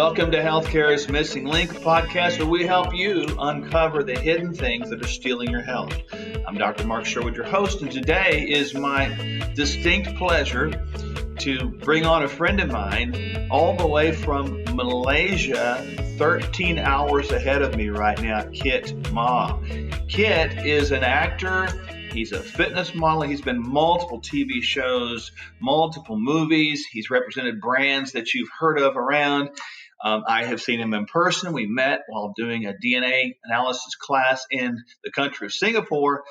Welcome to Healthcare's Missing Link podcast, where we help you uncover the hidden things that are stealing your health. I'm Dr. Mark Sherwood, your host, and today is my distinct pleasure to bring on a friend of mine all the way from Malaysia, 13 hours ahead of me right now, Kit Ma. Kit is an actor. He's a fitness model. He's been multiple TV shows, multiple movies. He's represented brands that you've heard of around. I have seen him in person. We met while doing a DNA analysis class in the country of Singapore.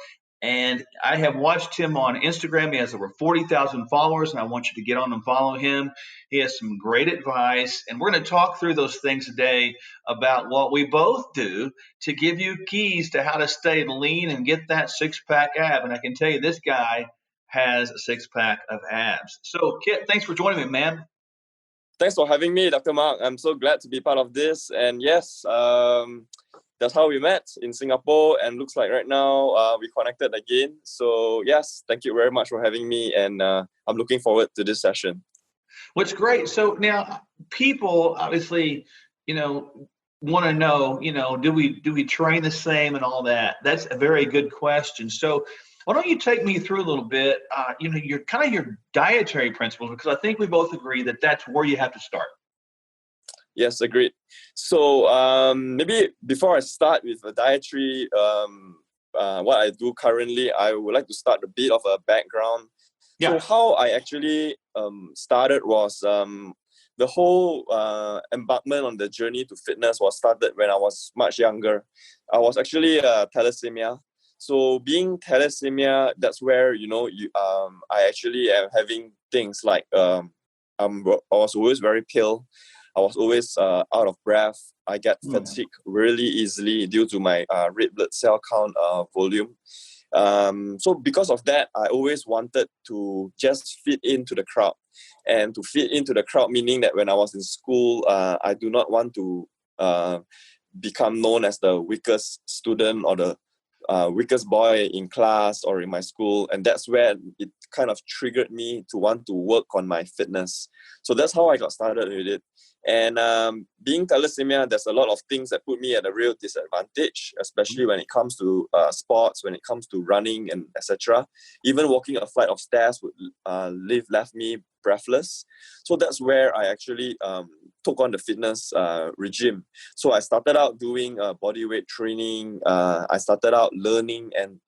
And I have watched him on Instagram. He has over 40,000 followers, and I want you to get on and follow him. He has some great advice, and we're going to talk through those things today about what we both do to give you keys to how to stay lean and get that six-pack ab. And I can tell you this guy has a six-pack of abs. So, Kit, thanks for joining me, man. Thanks for having me, Dr. Mark. I'm so glad to be part of this. And yes, that's how we met in Singapore, and looks like right now we connected again. So yes, thank you very much for having me, and I'm looking forward to this session. What's great. So now people obviously, want to know, do we train the same and all that? That's a very good question. So why don't you take me through a little bit, your dietary principles, because I think we both agree that that's where you have to start. Yes, agreed. So maybe before I start with the dietary, what I do currently, I would like to start a bit of a background. Yeah. So how I actually started was the whole embarkment on the journey to fitness was started when I was much younger. I was actually thalassemia. So being thalassemia, that's where, I actually am having things like I was always very pale. I was always out of breath. I get fatigue really easily due to my red blood cell count volume. So because of that, I always wanted to just fit into the crowd. And to fit into the crowd, meaning that when I was in school, I do not want to become known as the weakest student or the weakest boy in class or in my school. And that's where it kind of triggered me to want to work on my fitness. So that's how I got started with it. And being thalassemia, there's a lot of things that put me at a real disadvantage, especially when it comes to sports, when it comes to running and etc. Even walking a flight of stairs would left me breathless. So that's where I actually took on the fitness regime. So I started out doing body weight training. I started out learning, and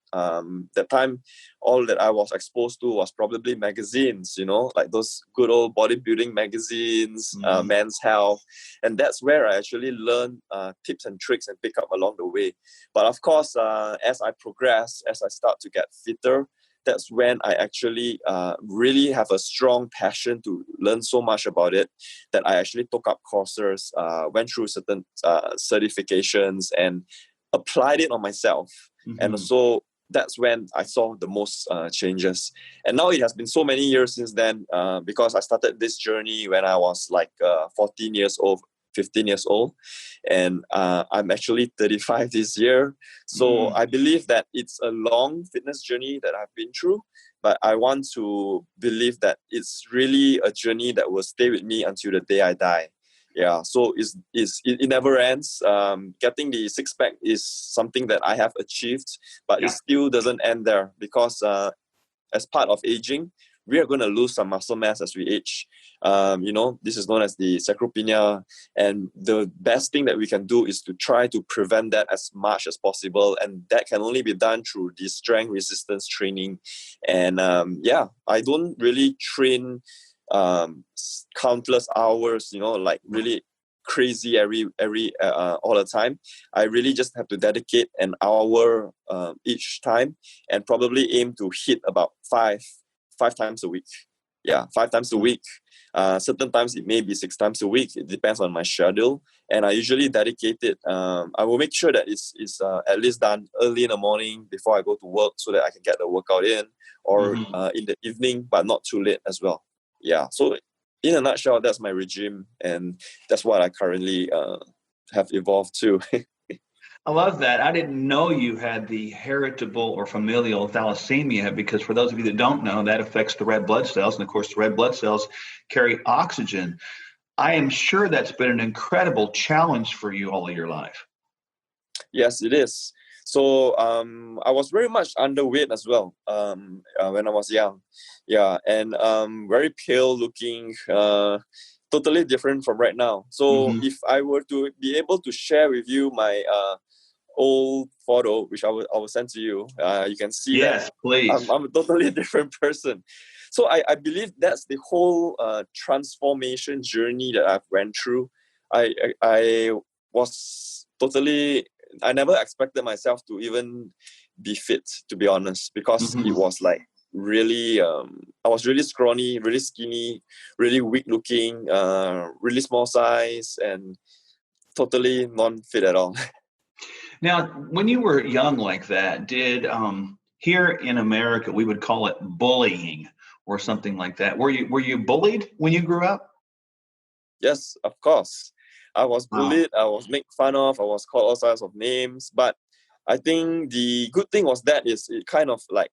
that time, all that I was exposed to was probably magazines, like those good old bodybuilding magazines, Men's Health. And that's where I actually learned tips and tricks and pick up along the way. But of course, as I progress, as I start to get fitter, that's when I actually really have a strong passion to learn so much about it that I actually took up courses, went through certain certifications and applied it on myself. And so that's when I saw the most changes. And now it has been so many years since then because I started this journey when I was like 14 years old, 15 years old. And I'm actually 35 this year. So I believe that it's a long fitness journey that I've been through. But I want to believe that it's really a journey that will stay with me until the day I die. Yeah, so it never ends. Getting the six-pack is something that I have achieved, but it still doesn't end there because as part of aging, we are going to lose some muscle mass as we age. This is known as the sarcopenia, and the best thing that we can do is to try to prevent that as much as possible, and that can only be done through the strength resistance training. And I don't really train countless hours, like really crazy every all the time. I really just have to dedicate an hour each time, and probably aim to hit about five times a week. 5 times a week. Certain times it may be 6 times a week. It depends on my schedule, and I usually dedicate it. I will make sure that it's at least done early in the morning before I go to work, so that I can get the workout in, or in the evening, but not too late as well. Yeah, so in a nutshell, that's my regime, and that's what I currently have evolved to. I love that. I didn't know you had the heritable or familial thalassemia, because for those of you that don't know, that affects the red blood cells. And of course, the red blood cells carry oxygen. I am sure that's been an incredible challenge for you all of your life. Yes, it is. So I was very much underweight as well when I was young. Yeah, and very pale looking, totally different from right now. So if I were to be able to share with you my old photo, which I will send to you, you can see yes, that please. I'm a totally different person. So I believe that's the whole transformation journey that I've went through. I was totally, I never expected myself to even be fit, to be honest, because it was like really, I was really scrawny, really skinny, really weak looking, really small size, and totally non-fit at all. Now, when you were young like that, did here in America we would call it bullying or something like that? Were you bullied when you grew up? Yes, of course. I was Wow. bullied, I was made fun of, I was called all sorts of names. But I think the good thing was that it kind of like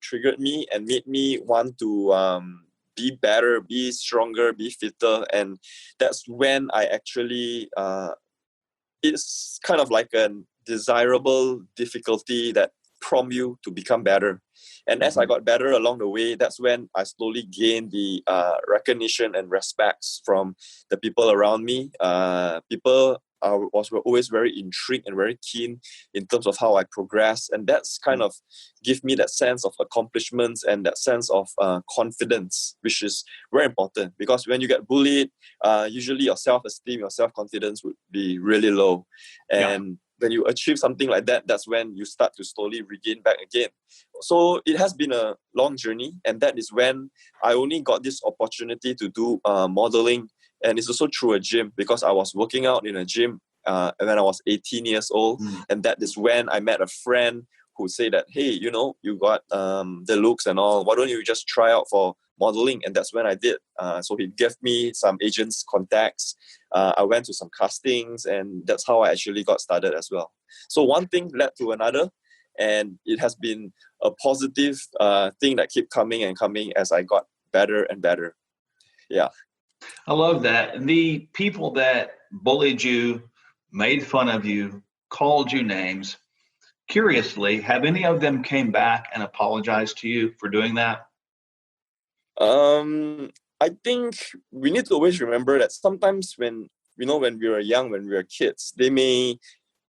triggered me and made me want to be better, be stronger, be fitter. And that's when I actually, it's kind of like a desirable difficulty that prompt you to become better. And as I got better along the way, that's when I slowly gained the recognition and respects from the people around me. People were always very intrigued and very keen in terms of how I progress. And that's kind of give me that sense of accomplishments and that sense of confidence, which is very important. Because when you get bullied, usually your self-esteem, your self-confidence would be really low. And when you achieve something like that, that's when you start to slowly regain back again. So it has been a long journey, and that is when I only got this opportunity to do modeling, and it's also through a gym because I was working out in a gym when I was 18 years old, and that is when I met a friend who said that, hey, you know, you got the looks and all, why don't you just try out for modeling? And that's when I did. So he gave me some agents' contacts. I went to some castings, and that's how I actually got started as well. So one thing led to another, and it has been a positive thing that kept coming and coming as I got better and better. Yeah. I love that. The people that bullied you, made fun of you, called you names, curiously, have any of them came back and apologized to you for doing that? I think we need to always remember that sometimes when when we were young, when we were kids, they may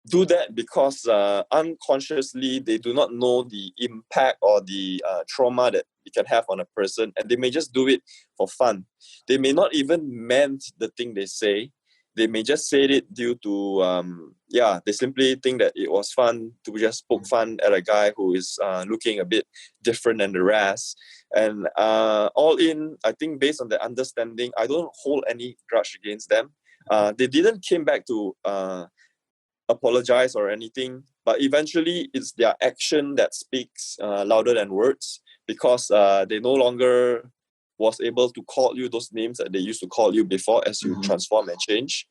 do that because unconsciously they do not know the impact or the trauma that it can have on a person, and they may just do it for fun. They may not even meant the thing they say. They may just say it due to they simply think that it was fun to just poke fun at a guy who is looking a bit different than the rest. And all in, I think based on the understanding, I don't hold any grudge against them. They didn't came back to apologize or anything, but eventually it's their action that speaks louder than words, because they no longer was able to call you those names that they used to call you before as you transform and change.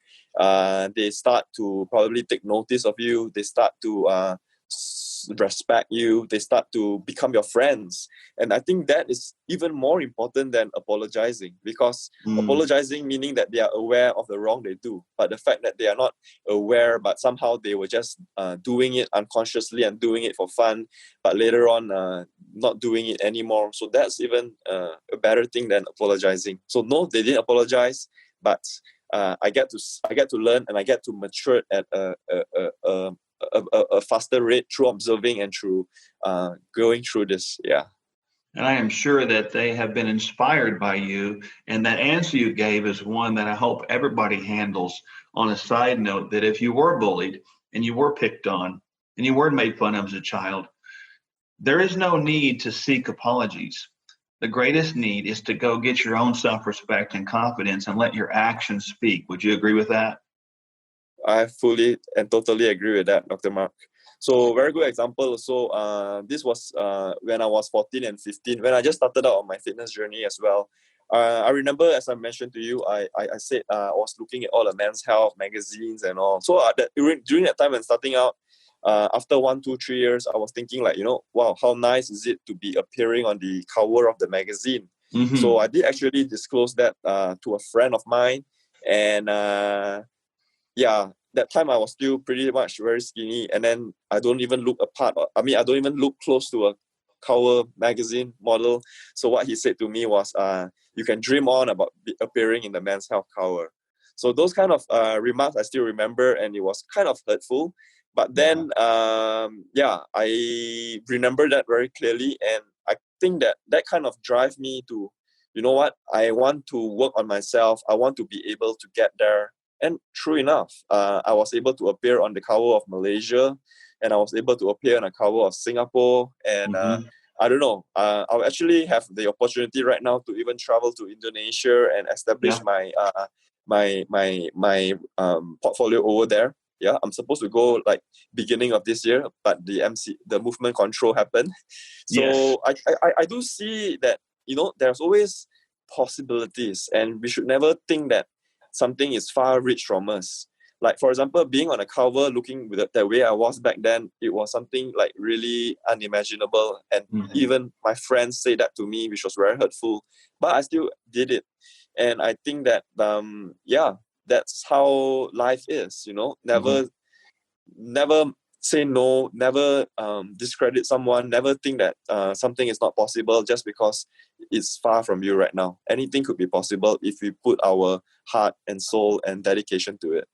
They start to probably take notice of you. They start to respect you. They start to become your friends. And I think that is even more important than apologizing, because apologizing meaning that they are aware of the wrong they do. But the fact that they are not aware, but somehow they were just doing it unconsciously and doing it for fun, but later on not doing it anymore. So that's even a better thing than apologizing. So no, they didn't apologize, but I get to learn, and I get to mature at a faster rate through observing and through going through this. Yeah. And I am sure that they have been inspired by you. And that answer you gave is one that I hope everybody handles. On a side note, that if you were bullied and you were picked on and you were made fun of as a child, there is no need to seek apologies. The greatest need is to go get your own self-respect and confidence and let your actions speak. Would you agree with that? I fully and totally agree with that, Dr. Mark. So very good example. So this was when I was 14 and 15, when I just started out on my fitness journey as well. I remember, as I mentioned to you, I said I was looking at all the men's health magazines and all. So during that time when starting out, after 1, 2, 3 years, I was thinking like, wow, how nice is it to be appearing on the cover of the magazine? So I did actually disclose that to a friend of mine. And that time I was still pretty much very skinny, and then I don't even look I don't even look close to a Cover magazine model. So what he said to me was, you can dream on about appearing in the Men's Health cover. So those kind of remarks I still remember, and it was kind of hurtful. But then, I remember that very clearly, and I think that kind of drive me to, you know what, I want to work on myself. I want to be able to get there. And true enough, I was able to appear on the cover of Malaysia, and I was able to appear on the cover of Singapore. And I don't know, I'll actually have the opportunity right now to even travel to Indonesia and establish my portfolio over there. Yeah, I'm supposed to go like beginning of this year, but the movement control happened. So I do see that, there's always possibilities, and we should never think that something is far reach from us. Like, for example, being on a cover, looking with the way I was back then, it was something like really unimaginable. And even my friends say that to me, which was very hurtful, but I still did it. And I think that, that's how life is, never say no, never discredit someone, never think that something is not possible just because it's far from you right now. Anything could be possible if we put our heart and soul and dedication to it.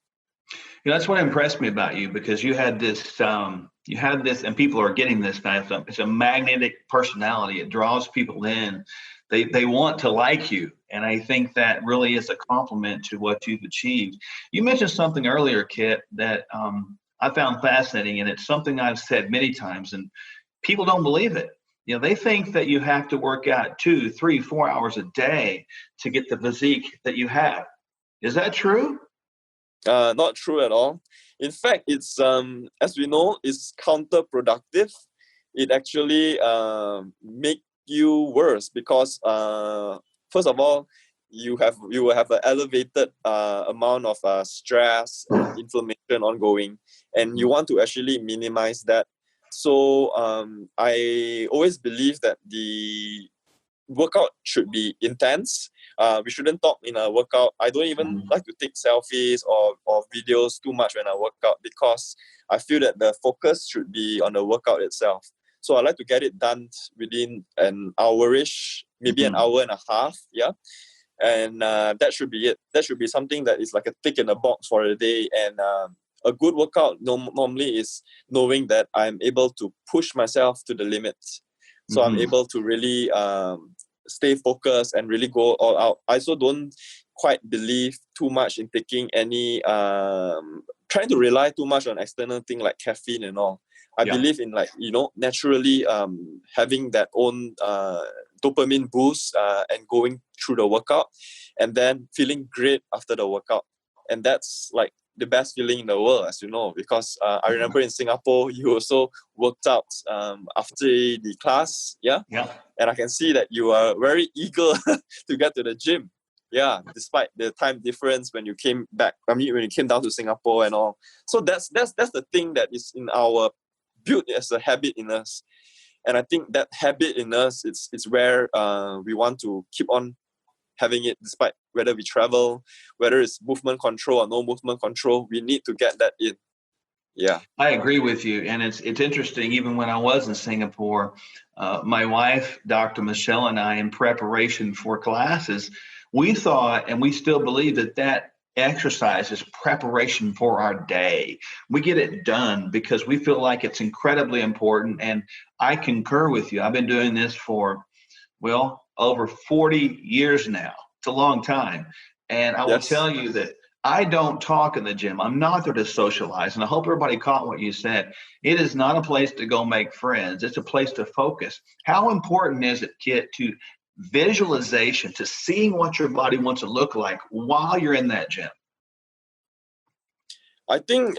That's what impressed me about you, because you had this, and people are getting this now. It's a magnetic personality. It draws people in. They want to like you. And I think that really is a compliment to what you've achieved. You mentioned something earlier, Kit, that I found fascinating, and it's something I've said many times, and people don't believe it. They think that you have to work out 2, 3, 4 hours a day to get the physique that you have. Is that true? Not true at all. In fact, it's as we know, it's counterproductive. It actually make you worse, because first of all, you will have an elevated amount of stress and inflammation ongoing, and you want to actually minimize that. So I always believe that the workout should be intense. We shouldn't talk in a workout. I don't even like to take selfies or videos too much when I work out, because I feel that the focus should be on the workout itself. So I like to get it done within an hour-ish, maybe an hour and a half. Yeah. And that should be it. That should be something that is like a tick in a box for a day. And a good workout normally is knowing that I'm able to push myself to the limit. So I'm able to really stay focused and really go all out. I also don't quite believe too much in taking any, trying to rely too much on external thing like caffeine and all. I believe in naturally having that own dopamine boost and going through the workout and then feeling great after the workout. And that's like the best feeling in the world, as you know, because I remember in Singapore, you also worked out after the class, and I can see that you are very eager to get to the gym, despite the time difference when you came back. I mean, when you came down to Singapore and all. So that's the thing that is in our built as a habit in us, and I think that habit in us, it's where we want to keep on having it, despite whether we travel, whether it's movement control or no movement control. We need to get that in. Yeah, I agree with you, and it's interesting. Even when I was in Singapore, my wife, Dr. Michelle, and I, in preparation for classes, we thought, and we still believe, that exercise is preparation for our day. We get it done because we feel like it's incredibly important. And I concur with you. I've been doing this for, over 40 years now. It's a long time. And I will tell you that I don't talk in the gym. I'm not there to socialize. And I hope everybody caught what you said. It is not a place to go make friends. It's a place to focus. How important is it, Kit, to visualization, to seeing what your body wants to look like while you're in that gym? I think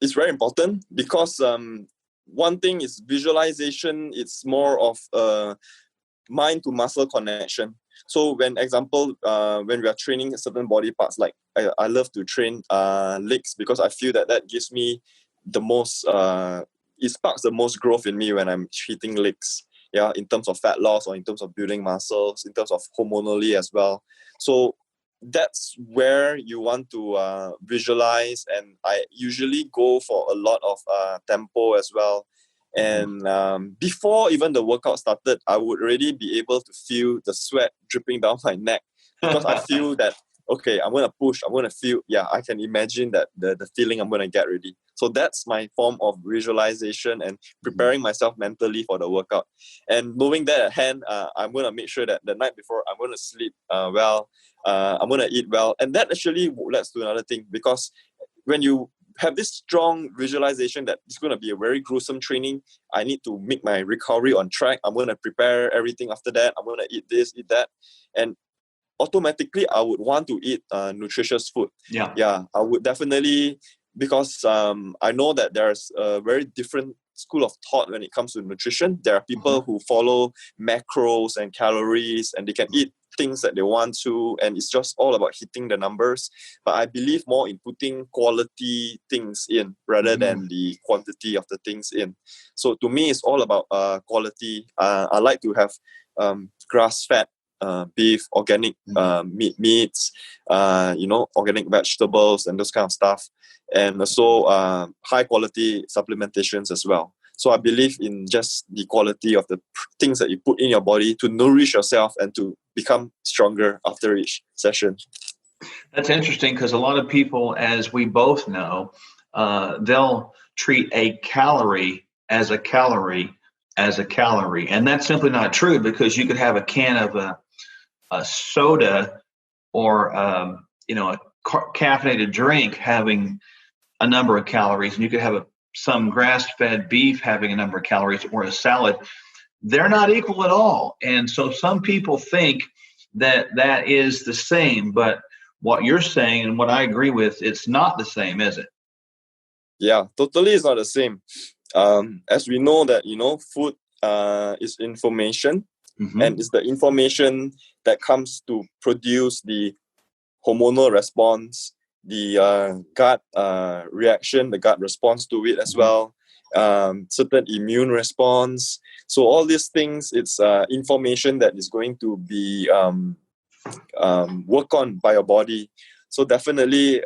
it's very important, because one thing is visualization. It's more of a mind to muscle connection. So when we are training certain body parts, like I love to train legs, because I feel that gives me the most, it sparks the most growth in me when I'm hitting legs. In terms of fat loss, or in terms of building muscles, in terms of hormonally as well. So that's where you want to visualize, and I usually go for a lot of tempo as well. And before even the workout started, I would already be able to feel the sweat dripping down my neck, because I feel that, okay, I'm going to push, I'm going to feel, I can imagine that the feeling I'm going to get ready. So that's my form of visualization and preparing myself mentally for the workout. And moving that at hand, I'm going to make sure that the night before, I'm going to sleep well, I'm going to eat well. And that actually leads to another thing, because when you have this strong visualization that it's going to be a very gruesome training, I need to make my recovery on track, I'm going to prepare everything after that, I'm going to eat this, eat that. And automatically I would want to eat nutritious food. I would definitely, because I know that there's a very different school of thought when it comes to nutrition. There are people who follow macros and calories, and they can eat things that they want to, and it's just all about hitting the numbers. But I believe more in putting quality things in rather than the quantity of the things in. So to me, it's all about quality. I like to have grass-fed beef, organic meats, organic vegetables and those kind of stuff. And also high quality supplementations as well. So I believe in just the quality of the things that you put in your body to nourish yourself and to become stronger after each session. That's interesting, because a lot of people, as we both know, they'll treat a calorie as a calorie as a calorie. And that's simply not true, because you could have a can of a soda or a caffeinated drink having a number of calories, and you could have some grass-fed beef having a number of calories, or a salad. They're not equal at all. And so some people think that that is the same, but what you're saying and what I agree with, it's not the same, is it? Yeah, totally it's not the same. As we know that, food is information, and it's the information that comes to produce the hormonal response, the gut reaction, the gut response to it as well, certain immune response. So all these things, it's information that is going to be worked on by your body. So definitely,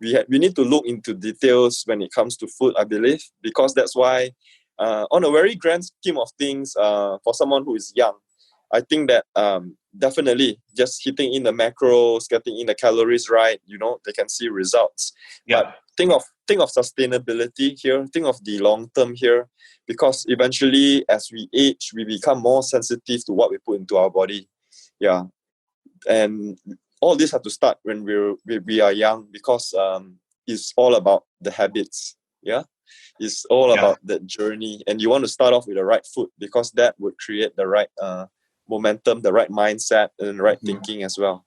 we need to look into details when it comes to food, I believe, because that's why, on a very grand scheme of things, for someone who is young, I think that definitely just hitting in the macros, getting in the calories right, they can see results. But think of sustainability here, think of the long term here, because eventually as we age, we become more sensitive to what we put into our body. Yeah. And all this have to start when we are young, because it's all about the habits. Yeah. It's all about the journey, and you want to start off with the right foot, because that would create the right momentum, the right mindset, and the right thinking as well.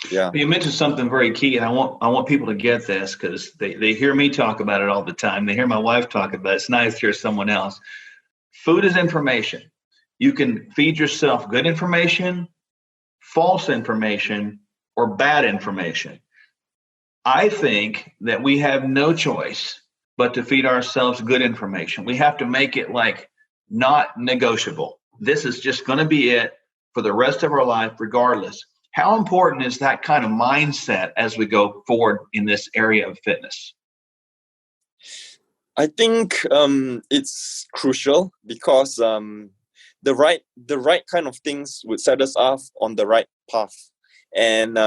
Yeah. You mentioned something very key, and I want people to get this, because they hear me talk about it all the time. They hear my wife talk about it. It's nice to hear someone else. Food is information. You can feed yourself good information, false information, or bad information. I think that we have no choice but to feed ourselves good information. We have to make it like not negotiable. This is just going to be it for the rest of our life, regardless. How important is that kind of mindset as we go forward in this area of fitness? I think it's crucial, because the right kind of things would set us off on the right path. And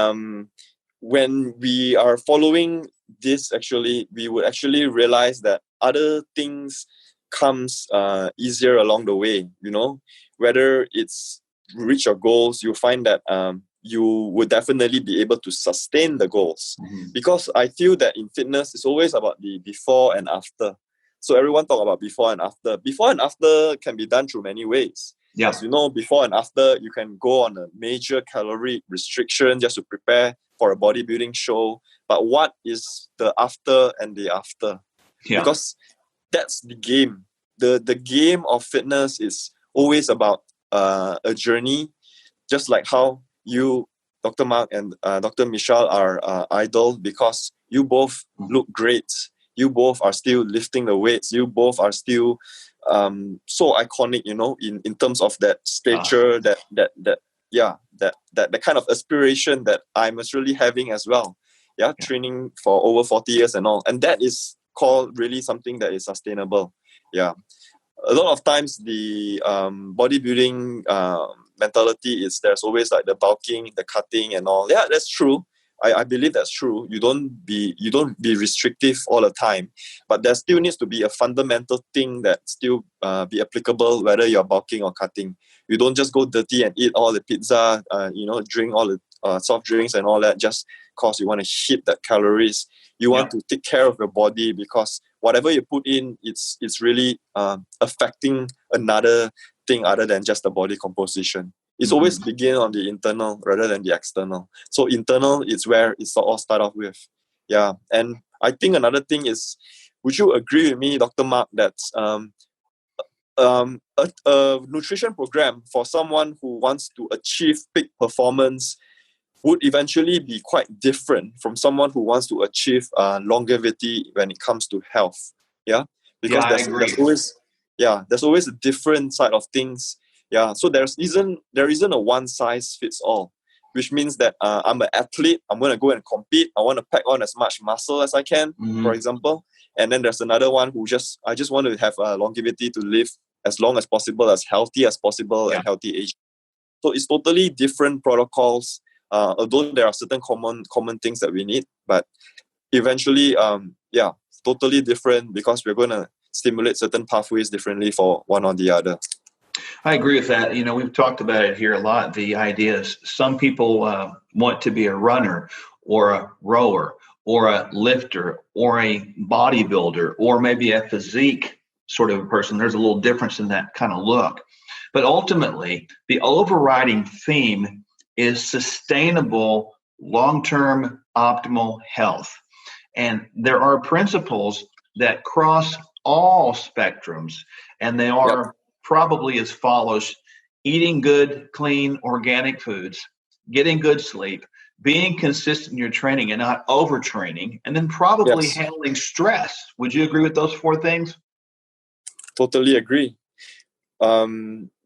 when we are following this, actually, we would actually realize that other things comes easier along the way. Whether it's reach your goals, you find that you would definitely be able to sustain the goals. Because I feel that in fitness, it's always about the before and after. So everyone talk about before and after. Before and after can be done through many ways. Yeah. As you know, before and after, you can go on a major calorie restriction just to prepare for a bodybuilding show. But what is the after and the after? Yeah. Because that's the game. The game of fitness is always about a journey, just like how you, Dr. Mark and Dr. Michelle, are idol, because you both look great. You both are still lifting the weights. You both are still so iconic, in terms of that stature, that that kind of aspiration that I'm actually having as well. Yeah, training for over 40 years and all. And that is called really something that is sustainable. Yeah. A lot of times the bodybuilding mentality is there's always like the bulking, the cutting and all. Yeah, that's true. I believe that's true. You don't be restrictive all the time, but there still needs to be a fundamental thing that still be applicable whether you're bulking or cutting. You don't just go dirty and eat all the pizza, drink all the soft drinks and all that just because you want to hit that calories. You want to take care of your body because whatever you put in, it's really affecting another thing other than just the body composition. It's always begin on the internal rather than the external. So internal is where it's all start off with. Yeah. And I think another thing is, would you agree with me, Dr. Mark, that a nutrition program for someone who wants to achieve peak performance would eventually be quite different from someone who wants to achieve longevity when it comes to health? Yeah. Because there's always a different side of things. Yeah, so there isn't a one size fits all, which means that I'm an athlete. I'm going to go and compete. I want to pack on as much muscle as I can, for example. And then there's another one who I just want to have longevity to live as long as possible, as healthy as possible, and healthy age. So it's totally different protocols. Although there are certain common things that we need, but eventually, totally different because we're going to stimulate certain pathways differently for one or the other. I agree with that. We've talked about it here a lot. The idea is some people want to be a runner or a rower or a lifter or a bodybuilder or maybe a physique sort of a person. There's a little difference in that kind of look. But ultimately, the overriding theme is sustainable, long-term, optimal health. And there are principles that cross all spectrums, and they are probably as follows: eating good, clean, organic foods, getting good sleep, being consistent in your training and not overtraining, and then probably handling stress. Would you agree with those four things? Totally agree.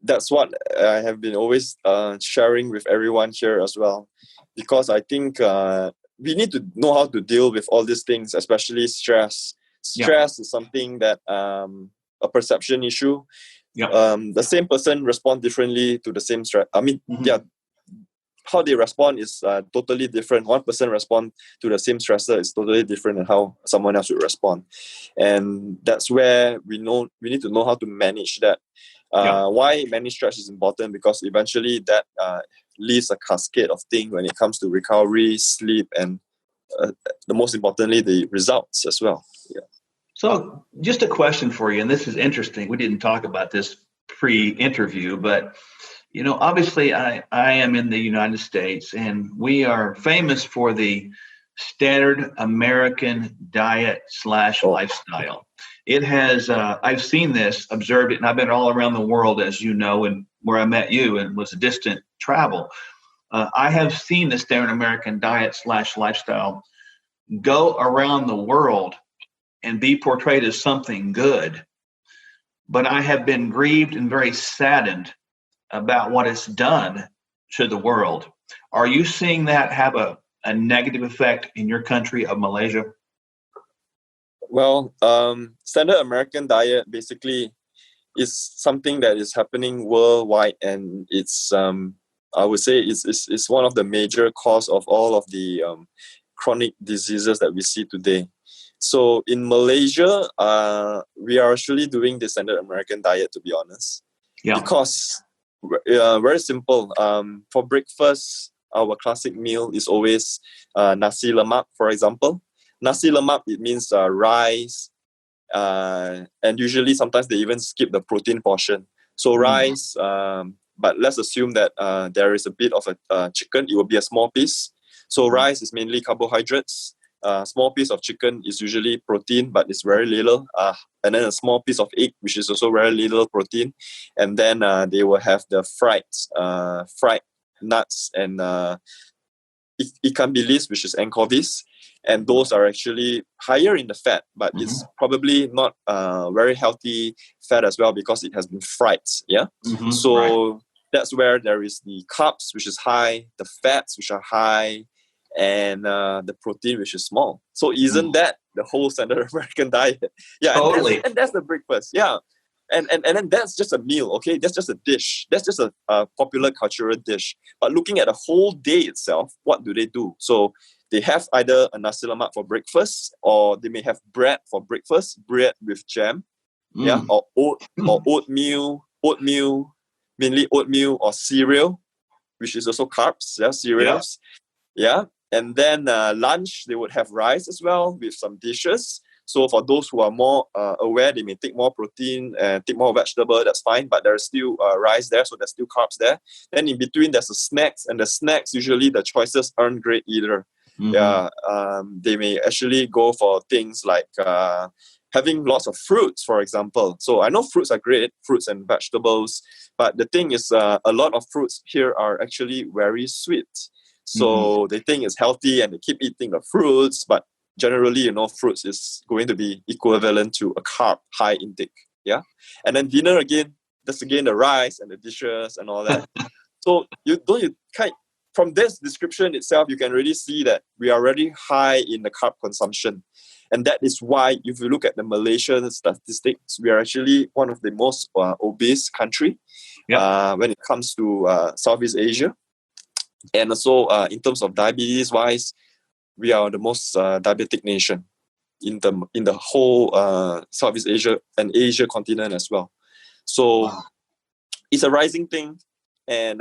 That's what I have been always sharing with everyone here as well, because I think we need to know how to deal with all these things, especially stress. Stress is something that a perception issue. The same person responds differently to the same stress. I mean, how they respond is totally different. One person respond to the same stressor is totally different than how someone else would respond. And that's where we need to know how to manage that. Why manage stress is important, because eventually that leaves a cascade of things when it comes to recovery, sleep, and the most importantly, the results as well. So just a question for you, and this is interesting. We didn't talk about this pre-interview, but obviously I am in the United States, and we are famous for the standard American diet / lifestyle. It has, I've seen this, observed it, and I've been all around the world, as you know, and where I met you and was a distant travel. I have seen the standard American diet / lifestyle go around the world and be portrayed as something good. But I have been grieved and very saddened about what it's done to the world. Are you seeing that have a negative effect in your country of Malaysia? Well, standard American diet basically is something that is happening worldwide, and it's I would say it's one of the major cause of all of the chronic diseases that we see today. So in Malaysia, we are actually doing the standard American diet, to be honest. Because very simple. For breakfast, our classic meal is always nasi lemak, for example. Nasi lemak, it means rice, and usually sometimes they even skip the protein portion. So rice, but let's assume that there is a bit of a chicken. It will be a small piece. So rice is mainly carbohydrates. Small piece of chicken is usually protein, but it's very little. And then a small piece of egg, which is also very little protein. And then they will have the fried nuts and ikan bilis, which is anchovies. And those are actually higher in the fat, but it's probably not very healthy fat as well because it has been fried. So That's where there is the carbs, which is high, the fats, which are high, and the protein, which is small. So isn't that the whole standard American diet? Yeah, Totally. and that's the breakfast. Yeah. And then that's just a meal, okay? That's just a dish. That's just a popular cultural dish. But looking at the whole day itself, what do they do? So they have either a nasi lemak for breakfast, or they may have bread for breakfast, bread with jam, yeah, or oatmeal, mainly oatmeal or cereal, which is also carbs, yeah, cereals, yeah. And then lunch, they would have rice as well with some dishes. So for those who are more aware, they may take more protein and take more vegetable, that's fine, but there's still rice there, so there's still carbs there. Then in between, there's the snacks, and the snacks, usually the choices aren't great either. Yeah, they may actually go for things like having lots of fruits, for example. So I know fruits are great, fruits and vegetables, but the thing is a lot of fruits here are actually very sweet. So they think it's healthy and they keep eating the fruits, but generally, fruits is going to be equivalent to a carb high intake. Yeah. And then dinner again, that's again the rice and the dishes and all that. So from this description itself, you can really see that we are already high in the carb consumption. And that is why, if you look at the Malaysian statistics, we are actually one of the most obese country when it comes to Southeast Asia. And also in terms of diabetes wise, we are the most diabetic nation in the whole Southeast Asia and Asia continent as well. So it's a rising thing, and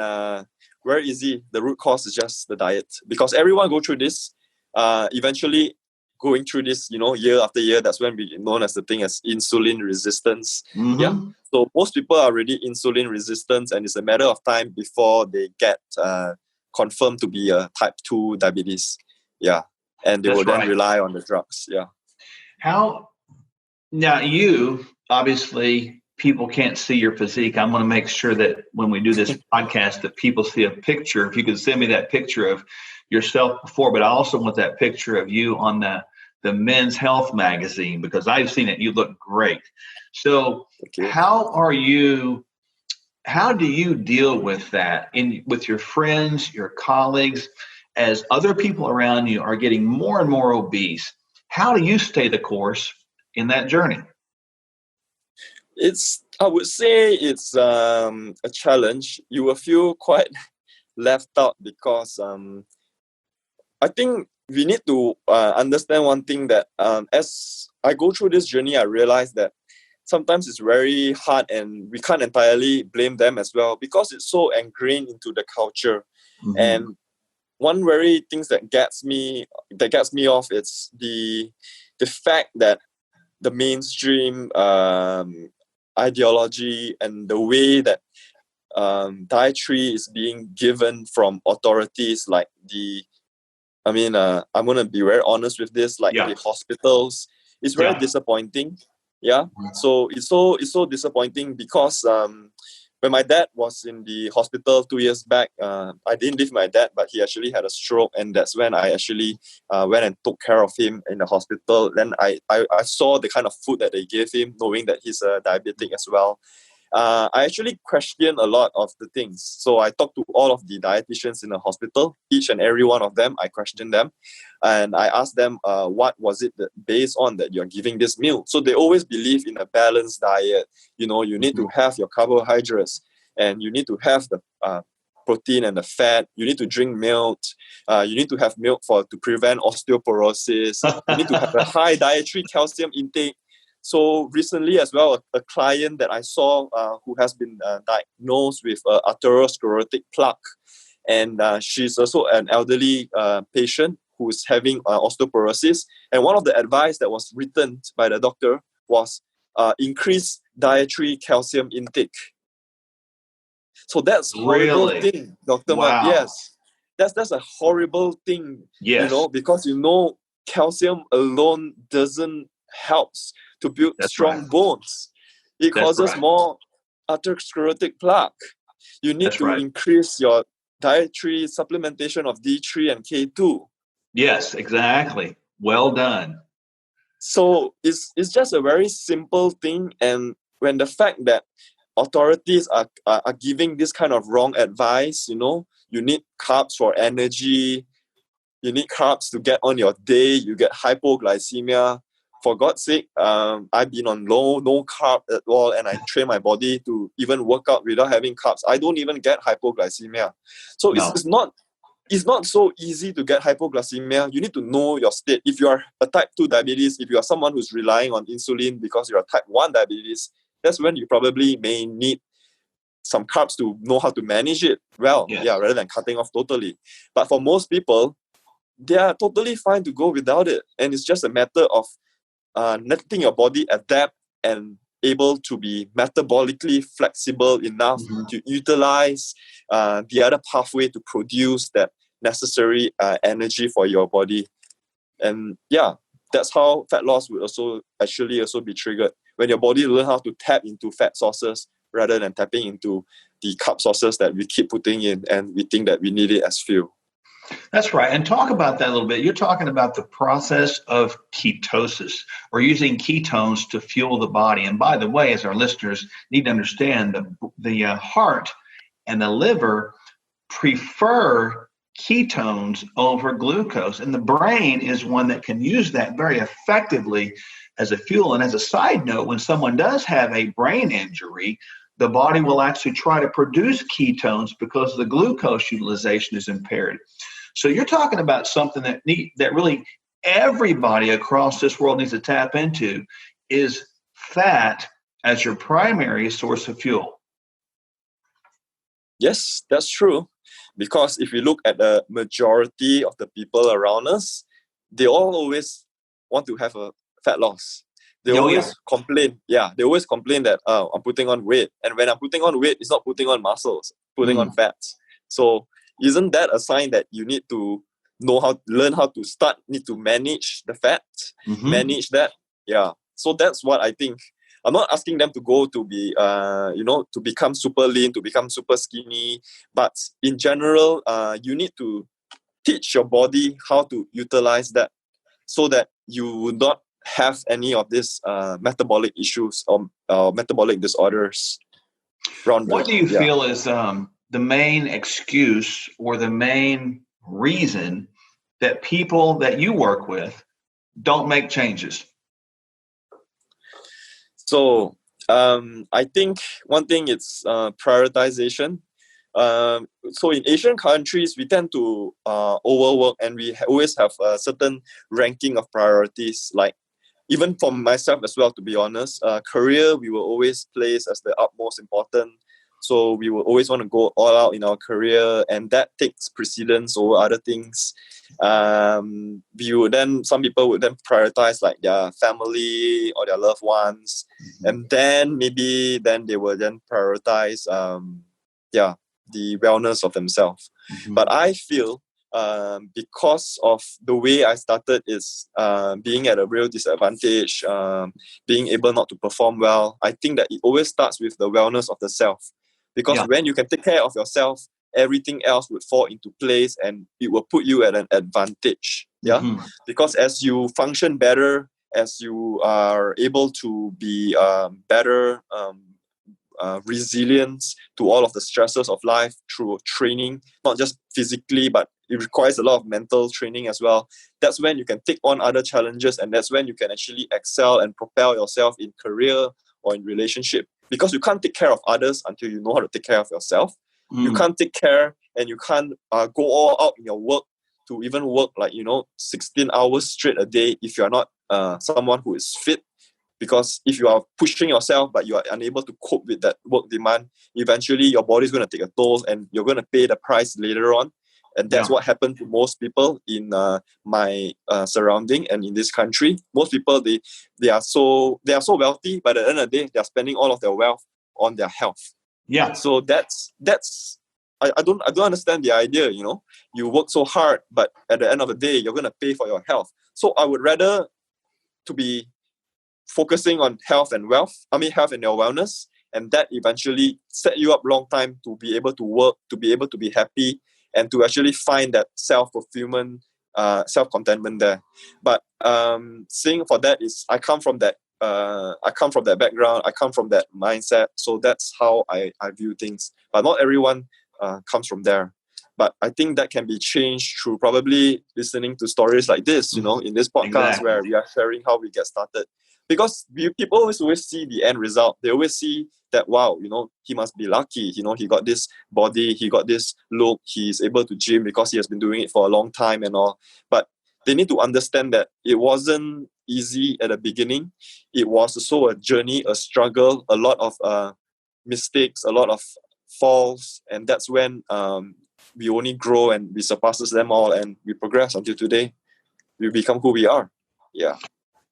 very easy. The root cause is just the diet, because everyone go through this. Eventually, going through this, year after year, that's when we known as the thing as insulin resistance. Yeah. So most people are already insulin resistant, and it's a matter of time before they get confirmed to be a type 2 diabetes. Yeah. And they will then rely on the drugs. Yeah. Now you, obviously, people can't see your physique. I'm going to make sure that when we do this podcast that people see a picture. If you could send me that picture of yourself before, but I also want that picture of you on the Men's Health magazine, because I've seen it. You look great. So how do you deal with that with your friends, your colleagues, as other people around you are getting more and more obese? How do you stay the course in that journey? I would say it's a challenge. You will feel quite left out, because I think we need to understand one thing, that as I go through this journey, I realize that sometimes it's very hard, and we can't entirely blame them as well, because it's so ingrained into the culture. And one very things that gets me off, it's the fact that the mainstream ideology and the way that dietary is being given from authorities, like I'm going to be very honest with this, like the hospitals, it's very disappointing. Yeah. So it's so disappointing, because when my dad was in the hospital 2 years back, I didn't live with my dad, but he actually had a stroke, and that's when I actually went and took care of him in the hospital. Then I saw the kind of food that they gave him, knowing that he's a diabetic as well. I actually questioned a lot of the things. So I talked to all of the dietitians in the hospital, each and every one of them. I questioned them, and I asked them, what was it that based on that you're giving this meal? So they always believe in a balanced diet. You need to have your carbohydrates, and you need to have the protein and the fat. You need to drink milk. You need to have milk to prevent osteoporosis. You need to have a high dietary calcium intake. So recently as well, a client that I saw who has been diagnosed with arteriosclerotic plaque, and she's also an elderly patient who is having osteoporosis. And one of the advice that was written by the doctor was increase dietary calcium intake. So that's horrible thing, Dr. Mark. Yes, that's a horrible thing. Yes. Because calcium alone doesn't help to build strong bones. It causes more atherosclerotic plaque. You need to increase your dietary supplementation of D3 and K2. Yes, exactly. Well done. So it's just a very simple thing, and when the fact that authorities are giving this kind of wrong advice. You need carbs for energy. You need carbs to get on your day. You get hypoglycemia. For God's sake, I've been on no carb at all, and I train my body to even work out without having carbs. I don't even get hypoglycemia. So No. it's not so easy to get hypoglycemia. You need to know your state. If you are a type 2 diabetes, if you are someone who's relying on insulin because you're a type 1 diabetes, that's when you probably may need some carbs to know how to manage it well, rather than cutting off totally. But for most people, they are totally fine to go without it. And it's just a matter of letting your body adapt and able to be metabolically flexible enough to utilize the other pathway to produce that necessary energy for your body. And that's how fat loss would also be triggered when your body learns how to tap into fat sources rather than tapping into the carb sources that we keep putting in, and we think that we need it as fuel. That's right. And talk about that a little bit. You're talking about the process of ketosis, or using ketones to fuel the body. And by the way, as our listeners need to understand, the heart and the liver prefer ketones over glucose. And the brain is one that can use that very effectively as a fuel. And as a side note, when someone does have a brain injury, the body will actually try to produce ketones because the glucose utilization is impaired. So you're talking about something that really everybody across this world needs to tap into, is fat as your primary source of fuel. Yes, that's true. Because if you look at the majority of the people around us, they all always want to have a fat loss. They always complain. They always complain that I'm putting on weight. And when I'm putting on weight, it's not putting on muscles, putting on fats. So isn't that a sign that you need to learn how to need to manage the fat, manage that? Yeah. So that's what I think. I'm not asking them to go to be, to become super lean, to become super skinny. But in general, you need to teach your body how to utilize that so that you would not have any of these metabolic issues or metabolic disorders. What do you feel is the main excuse or the main reason that people that you work with don't make changes? So I think one thing is prioritization. So in Asian countries, we tend to overwork, and we always have a certain ranking of priorities. Like, even for myself as well, to be honest, career we will always place as the utmost important. So we will always want to go all out in our career, and that takes precedence over other things. Some people would then prioritize like their family or their loved ones, and then they will then prioritize the wellness of themselves. But I feel because of the way I started is being at a real disadvantage, being able not to perform well. I think that it always starts with the wellness of the self. Because when you can take care of yourself, everything else would fall into place, and it will put you at an advantage. Because as you function better, as you are able to be better resilience to all of the stresses of life through training, not just physically, but it requires a lot of mental training as well. That's when you can take on other challenges, and that's when you can actually excel and propel yourself in career or in relationship. Because you can't take care of others until you know how to take care of yourself. You can't take care, and you can't go all out in your work to even work 16 hours straight a day if you are not someone who is fit. Because if you are pushing yourself but you are unable to cope with that work demand, eventually your body is going to take a toll, and you're going to pay the price later on. And that's what happened to most people in my surrounding and in this country. Most people, they are so wealthy, but at the end of the day, they are spending all of their wealth on their health. So that's I don't understand the idea. You work so hard, but at the end of the day, you're going to pay for your health. So I would rather to be focusing on health and your wellness, and that eventually set you up long time to be able to work, to be able to be happy, and to actually find that self-fulfillment, self-contentment there. But seeing for that is, I come from that I come from that background. I come from that mindset. So that's how I view things. But not everyone comes from there. But I think that can be changed through probably listening to stories like this, you know, in this podcast Exactly. where we are sharing how we get started. Because people always see the end result. They always see that, wow, you know, he must be lucky. You know, he got this body, he got this look, he's able to gym because he has been doing it for a long time and all. But they need to understand that it wasn't easy at the beginning. It was also a journey, a struggle, a lot of mistakes, a lot of falls. And that's when we only grow and we surpasses them all and we progress until today. We become who we are. Yeah.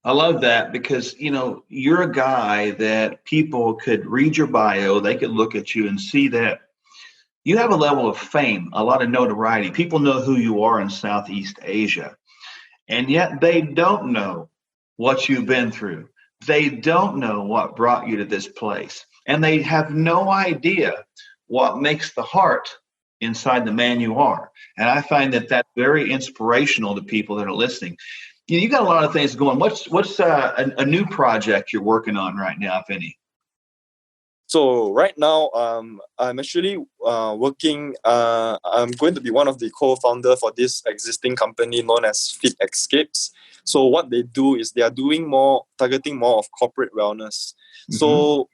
I love that because, you know, you're a guy that people could read your bio, they could look at you and see that you have a level of fame, a lot of notoriety. People know who you are in Southeast Asia, and yet they don't know what you've been through. They don't know what brought you to this place, and they have no idea what makes the heart inside the man you are. And I find that that's very inspirational to people that are listening. You got a lot of things going. What's a new project you're working on right now, if any? So right now, I'm actually working. I'm going to be one of the co-founder for this existing company known as Fit Escapes. So what they do is they are targeting more of corporate wellness. Mm-hmm. So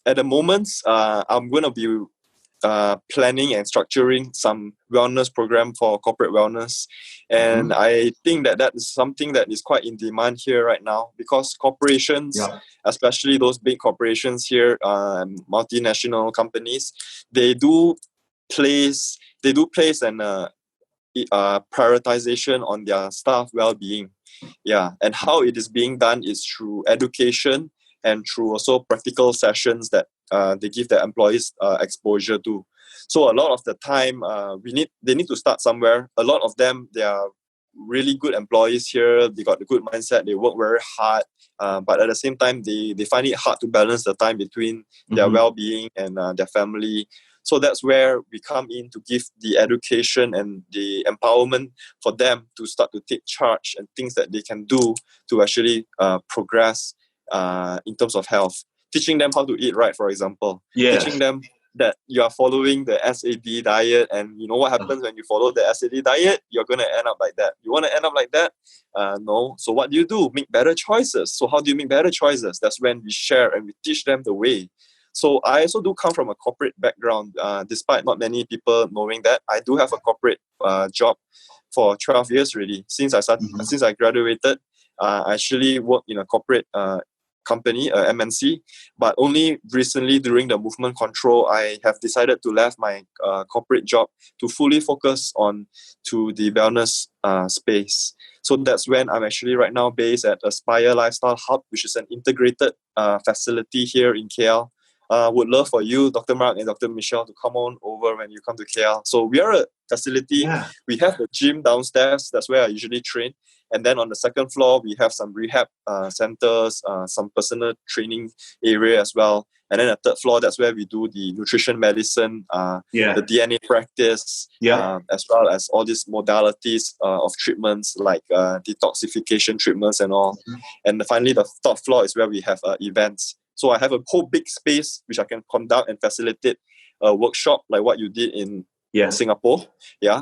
at the moment, I'm going to be planning and structuring some wellness program for corporate wellness, and I think that is something that is quite in demand here right now because corporations, especially those big corporations here, multinational companies, they do place an prioritization on their staff well-being. And how it is being done is through education and through also practical sessions that they give their employees exposure to. So a lot of the time, they need to start somewhere. A lot of them, they are really good employees here. They got a good mindset. They work very hard, but at the same time, they find it hard to balance the time between their well-being and their family. So that's where we come in to give the education and the empowerment for them to start to take charge and things that they can do to actually progress in terms of health. Teaching them how to eat right, for example. Teaching them that you are following the SAD diet, and you know what happens when you follow the SAD diet? You're going to end up like that. You want to end up like that? No. So what do? Make better choices. So how do you make better choices? That's when we share and we teach them the way. So I also do come from a corporate background, despite not many people knowing that. I do have a corporate job for 12 years already. Since I graduated, I actually worked in a corporate company, MNC, but only recently during the movement control, I have decided to leave my corporate job to fully focus on to the wellness space. So that's when I'm actually right now based at Aspire Lifestyle Hub, which is an integrated facility here in KL. Would love for you, Dr. Mark and Dr. Michelle, to come on over when you come to KL. So we are a facility. We have the gym downstairs. That's where I usually train. And then on the second floor, we have some rehab centers, some personal training area as well. And then the third floor, that's where we do the nutrition medicine, the DNA practice, as well as all these modalities of treatments like detoxification treatments and all. And finally, the top floor is where we have events. So I have a whole big space which I can conduct and facilitate a workshop like what you did in Singapore.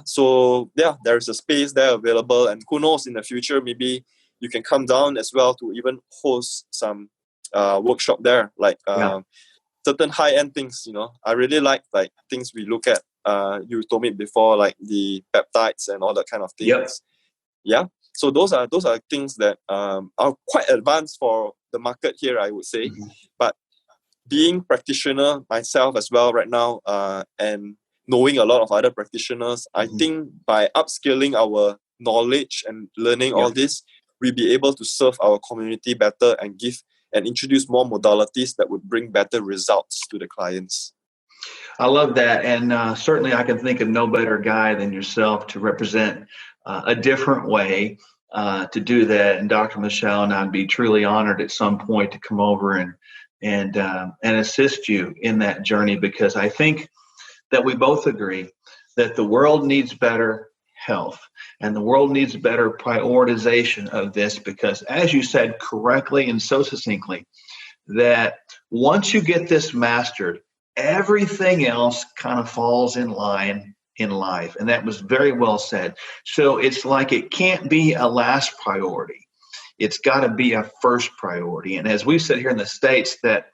So there is a space there available, and who knows, in the future maybe you can come down as well to even host some workshop there, like certain high-end things. You know, I really like things we look at. You told me before, like the peptides and all that kind of things. So those are things that are quite advanced for the market here, I would say. But being practitioner myself as well right now, and knowing a lot of other practitioners, I think by upskilling our knowledge and learning all this, we'll be able to serve our community better and give and introduce more modalities that would bring better results to the clients. I love that. And certainly I can think of no better guy than yourself to represent a different way to do that. And Dr. Michelle and I'd be truly honored at some point to come over and assist you in that journey, because I think that we both agree that the world needs better health. And the world needs better prioritization of this because, as you said correctly and so succinctly, that once you get this mastered, everything else kind of falls in line in life. And that was very well said. So it's like it can't be a last priority. It's got to be a first priority. And as we said here in the States, that,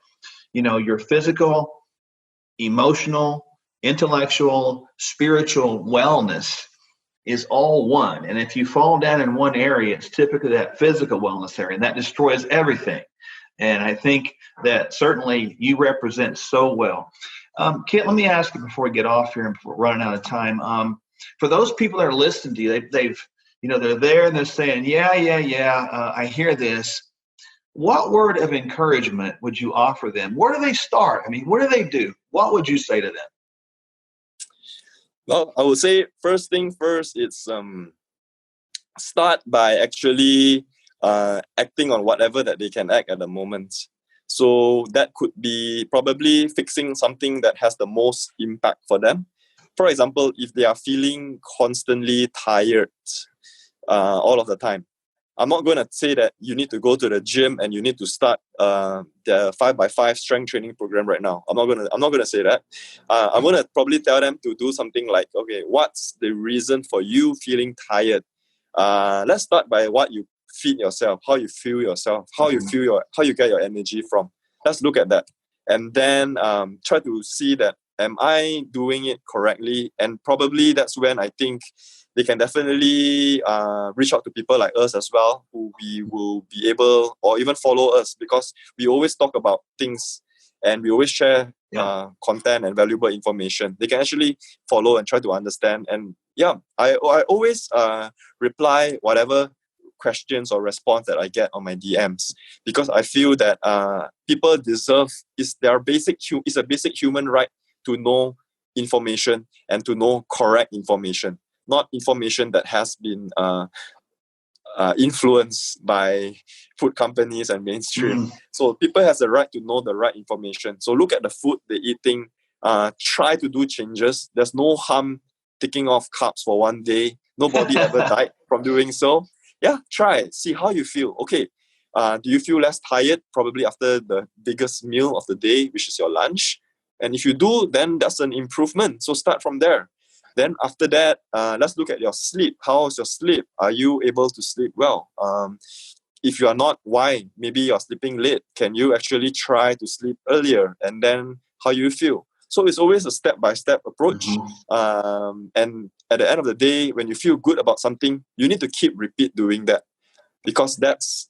you know, your physical, emotional, intellectual, spiritual wellness is all one. And if you fall down in one area, it's typically that physical wellness area, and that destroys everything. And I think that certainly you represent so well. Kit, let me ask you before we get off here and before we're running out of time. For those people that are listening to you, they've you know, they're there and they're saying, yeah, I hear this. What word of encouragement would you offer them? Where do they start? I mean, what do they do? What would you say to them? Well, I would say first thing first, it's start by actually acting on whatever that they can act at the moment. So that could be probably fixing something that has the most impact for them. For example, if they are feeling constantly tired all of the time, I'm not going to say that you need to go to the gym and you need to start the 5x5 strength training program right now. I'm not going to say that. I'm going to probably tell them to do something like, okay, what's the reason for you feeling tired? Let's start by what you feed yourself, how you feel yourself, how you get your energy from. Let's look at that, and then try to see that, am I doing it correctly? And probably that's when I think they can definitely reach out to people like us as well, who we will be able, or even follow us, because we always talk about things and we always share content and valuable information. They can actually follow and try to understand. And I always reply whatever questions or response that I get on my DMs, because I feel that people deserve, it's a basic human right to know information and to know correct information, not information that has been influenced by food companies and mainstream. So people has the right to know the right information. So look at the food they're eating, try to do changes. There's no harm taking off carbs for one day. Nobody ever died from doing so. Try, see how you feel. Okay, do you feel less tired probably after the biggest meal of the day, which is your lunch? And if you do, then that's an improvement. So start from there. Then after that, let's look at your sleep. How is your sleep? Are you able to sleep well? If you are not, why? Maybe you're sleeping late. Can you actually try to sleep earlier? And then how you feel? So it's always a step-by-step approach. And at the end of the day, when you feel good about something, you need to keep repeat doing that. Because that's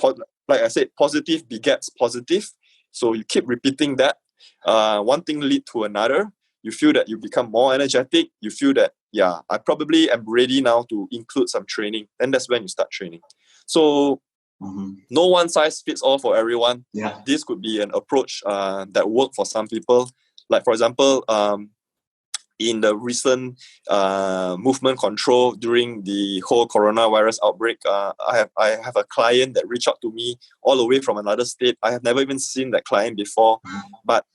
like I said, positive begets positive. So you keep repeating that. One thing lead to another. You feel that you become more energetic. You feel that, I probably am ready now to include some training. Then that's when you start training. So no one size fits all for everyone. This could be an approach that works for some people. Like, for example, in the recent movement control during the whole coronavirus outbreak, I have a client that reached out to me all the way from another state. I have never even seen that client before, but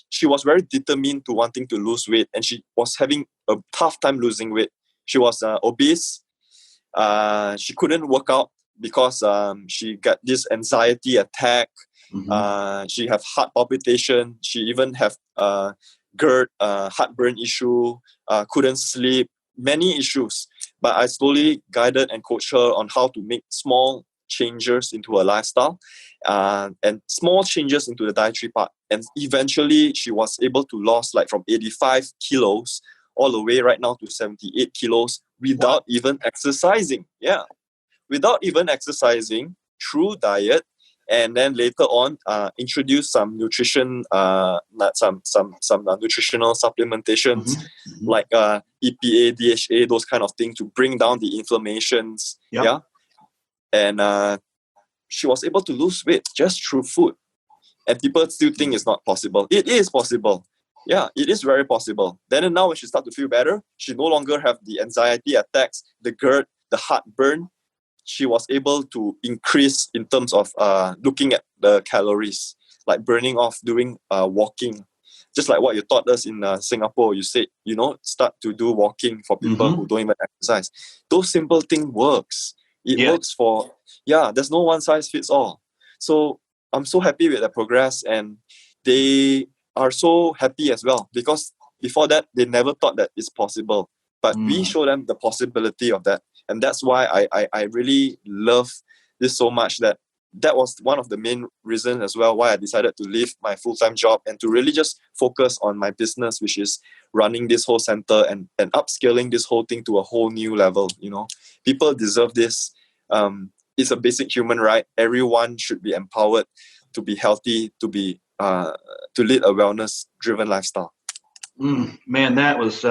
she was very determined to wanting to lose weight, and she was having a tough time losing weight. She was obese. She couldn't work out because she got this anxiety attack. She have heart palpitation. She even have GERD, heartburn issue, couldn't sleep, many issues. But I slowly guided and coached her on how to make small changes into her lifestyle and small changes into the dietary part. And eventually she was able to lose like from 85 kilos all the way right now to 78 kilos without even exercising. Without even exercising, through diet. And then later on, introduce some nutrition, some nutritional supplementations like EPA, DHA, those kind of things to bring down the inflammations. And she was able to lose weight just through food. And people still think it's not possible. It is possible. It is very possible. Then and now, when she starts to feel better, she no longer have the anxiety attacks, the GERD, the heartburn. She was able to increase in terms of looking at the calories, like burning off, doing walking. just like what you taught us in Singapore. You said, start to do walking for people who don't even exercise. Those simple things works. It works for, there's no one size fits all. So I'm so happy with the progress, and they are so happy as well, because before that, they never thought that it's possible. But we show them the possibility of that. And that's why I really love this so much, that was one of the main reasons as well why I decided to leave my full-time job and to really just focus on my business, which is running this whole center and upscaling this whole thing to a whole new level. People deserve this. It's a basic human right. Everyone should be empowered to be healthy, to lead a wellness-driven lifestyle. Man, that was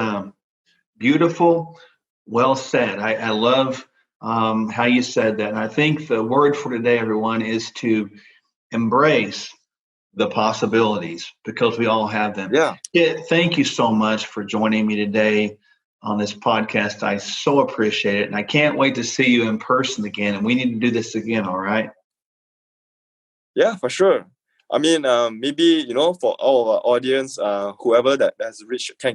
beautiful. Well said. I love how you said that. And I think the word for today, everyone, is to embrace the possibilities, because we all have them. Thank you so much for joining me today on this podcast. I so appreciate it. And I can't wait to see you in person again. And we need to do this again, all right? Yeah, for sure. I mean, maybe, for all of our audience, whoever that has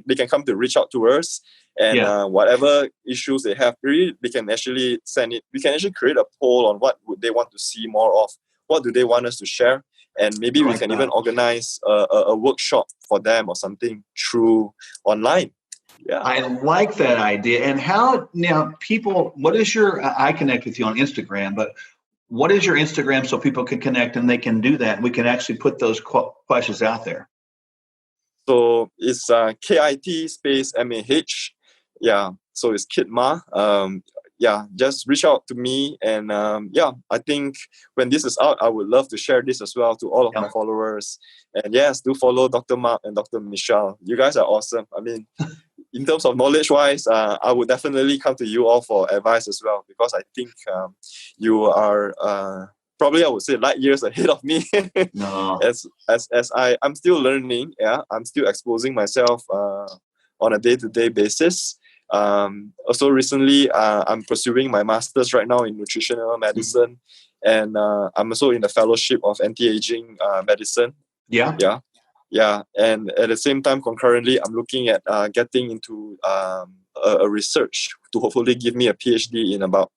they can come to reach out to us, and whatever issues they have, really, they can actually send it. We can actually create a poll on what would they want to see more of, what do they want us to share, and maybe we can even organize a workshop for them or something through online. Yeah, I like that idea. And how now, people? What is your? I connect with you on Instagram, but what is your Instagram so people can connect and they can do that? We can actually put those questions out there. So it's KIT space MAH. Yeah, so it's Kitma. Just reach out to me. And I think when this is out, I would love to share this as well to all of my followers. And yes, do follow Dr. Mark and Dr. Michelle. You guys are awesome. I mean, in terms of knowledge-wise, I would definitely come to you all for advice as well, because I think you are probably, I would say, light years ahead of me. No. As I'm still learning, I'm still exposing myself on a day-to-day basis. Also recently, I'm pursuing my master's right now in nutritional medicine, and I'm also in the fellowship of anti-aging medicine. Yeah, and at the same time, concurrently, I'm looking at getting into a research to hopefully give me a PhD in about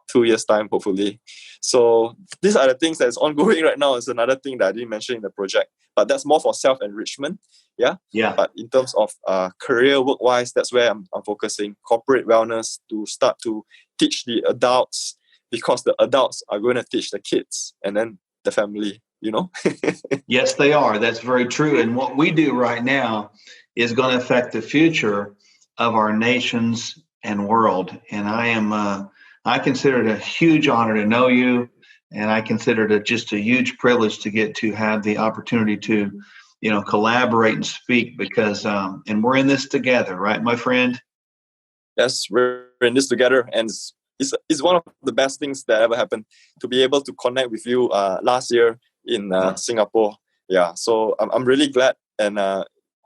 2 years' time, hopefully. So these are the things that's ongoing right now. It's another thing that I didn't mention in the project, but that's more for self-enrichment. Yeah. But in terms of career work-wise, that's where I'm focusing. Corporate wellness, to start to teach the adults, because the adults are going to teach the kids and then the family. Yes, they are. That's very true. And what we do right now is going to affect the future of our nations and world. And I consider it a huge honor to know you. And I consider it just a huge privilege to get to have the opportunity to, collaborate and speak, because, and we're in this together, right, my friend? Yes, we're in this together. And it's one of the best things that ever happened to be able to connect with you last year in Singapore. Yeah, so I'm really glad, and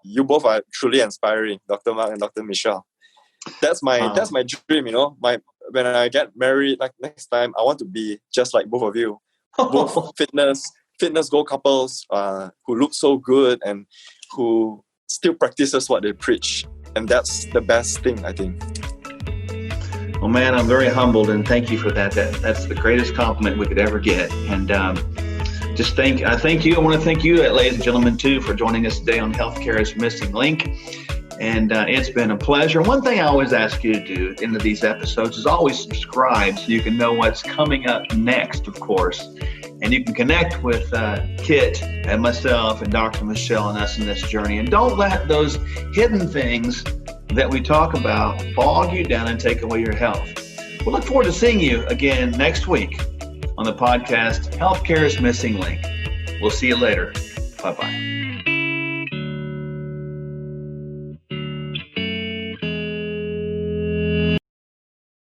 you both are truly inspiring, Dr. Mark and Dr. Michelle. That's my dream, when I get married, like next time, I want to be just like both of you. Both fitness goal couples who look so good and who still practices what they preach. And that's the best thing, I think. Well, man, I'm very humbled, and thank you for that. That's the greatest compliment we could ever get. And I thank you. I want to thank you, ladies and gentlemen, too, for joining us today on Healthcare is Missing Link. And it's been a pleasure. One thing I always ask you to do at the end of these episodes is always subscribe, so you can know what's coming up next, of course. And you can connect with Kit and myself and Dr. Michelle and us in this journey. And don't let those hidden things that we talk about bog you down and take away your health. We'll look forward to seeing you again next week on the podcast, Healthcare is Missing Link. We'll see you later. Bye-bye.